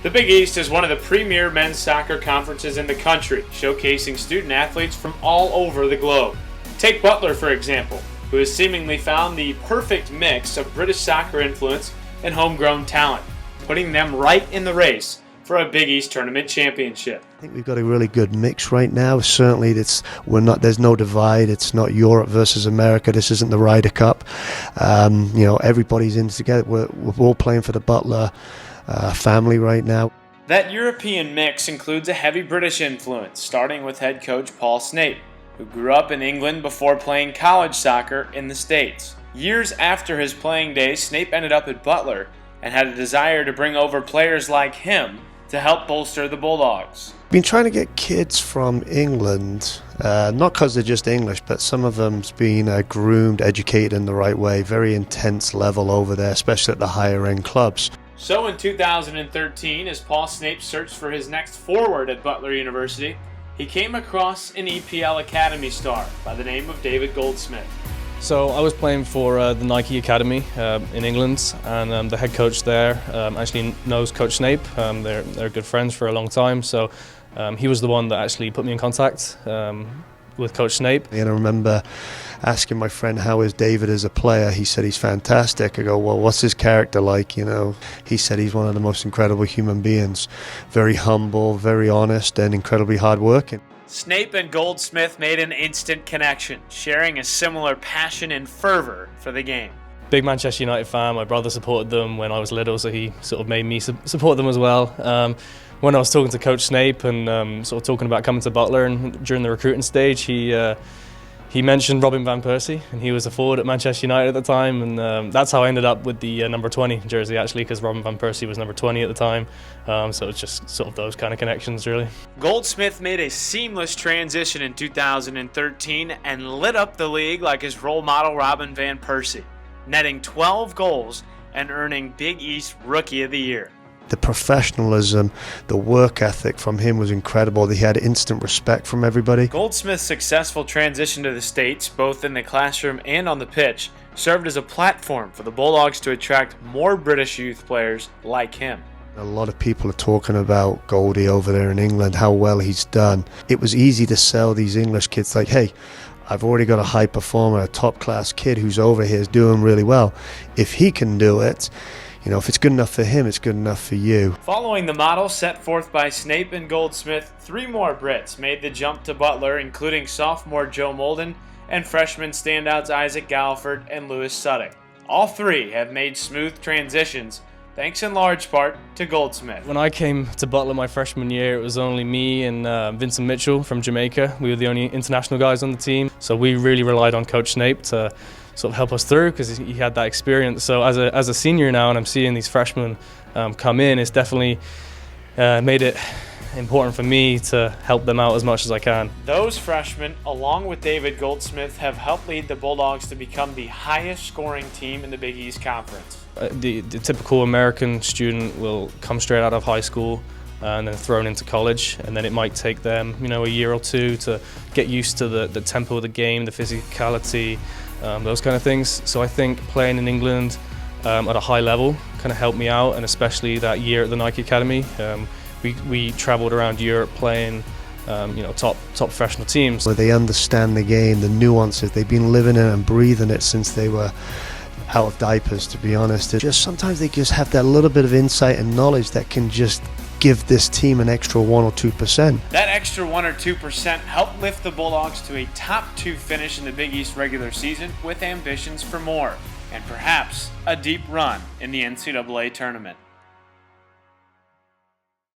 The Big East is one of the premier men's soccer conferences in the country, showcasing student athletes from all over the globe. Take Butler, for example, who has seemingly found the perfect mix of British soccer influence and homegrown talent, putting them right in the race for a Big East tournament championship. I think we've got a really good mix right now. Certainly, there's no divide. It's not Europe versus America. This isn't the Ryder Cup. Everybody's in together. We're all playing for the Butler family right now. That European mix includes a heavy British influence, starting with head coach Paul Snape, who grew up in England before playing college soccer in the States. Years after his playing days, Snape ended up at Butler and had a desire to bring over players like him to help bolster the Bulldogs. Been trying to get kids from England, not because they're just English, but some of them's been groomed, educated in the right way, very intense level over there, especially at the higher end clubs. So in 2013, as Paul Snape searched for his next forward at Butler University, he came across an EPL Academy star by the name of David Goldsmith. So I was playing for the Nike Academy in England, and the head coach there actually knows Coach Snape. They're good friends for a long time, so he was the one that actually put me in contact with Coach Snape. And I remember asking my friend, how is David as a player? He said he's fantastic. I go, well, what's his character like? He said he's one of the most incredible human beings, very humble, very honest, and incredibly hardworking. Snape and Goldsmith made an instant connection, sharing a similar passion and fervor for the game. Big Manchester United fan. My brother supported them when I was little, so he sort of made me support them as well. When I was talking to Coach Snape and sort of talking about coming to Butler, and during the recruiting stage, he mentioned Robin van Persie, and he was a forward at Manchester United at the time, and that's how I ended up with the number 20 jersey, actually, because Robin van Persie was number 20 at the time. So it's just sort of those kind of connections, really. Goldsmith made a seamless transition in 2013 and lit up the league like his role model Robin van Persie, netting 12 goals and earning Big East Rookie of the Year. The professionalism, the work ethic from him was incredible. He had instant respect from everybody. Goldsmith's successful transition to the States, both in the classroom and on the pitch, served as a platform for the Bulldogs to attract more British youth players like him. A lot of people are talking about Goldie over there in England, how well he's done. It was easy to sell these English kids like, hey, I've already got a high performer, a top class kid who's over here is doing really well. If he can do it, if it's good enough for him, it's good enough for you. Following the model set forth by Snape and Goldsmith, 3 more Brits made the jump to Butler, including sophomore Joe Molden and freshman standouts Isaac Galliford and Lewis Sutting. All 3 have made smooth transitions, thanks in large part to Goldsmith. When I came to Butler my freshman year, it was only me and Vincent Mitchell from Jamaica. We were the only international guys on the team, so we really relied on Coach Snape to sort of help us through, because he had that experience. So as a senior now, and I'm seeing these freshmen come in, it's definitely made it important for me to help them out as much as I can. Those freshmen, along with David Goldsmith, have helped lead the Bulldogs to become the highest scoring team in the Big East Conference. The typical American student will come straight out of high school and then thrown into college, and then it might take them a year or two to get used to the tempo of the game, the physicality, those kind of things. So I think playing in England at a high level kind of helped me out, and especially that year at the Nike Academy. We travelled around Europe playing top professional teams. Where they understand the game, the nuances. They've been living it and breathing it since they were out of diapers, to be honest. Sometimes they just have that little bit of insight and knowledge that can just give this team an extra 1 or 2%. That extra 1 or 2% helped lift the Bulldogs to a top 2 finish in the Big East regular season, with ambitions for more, and perhaps a deep run in the NCAA tournament.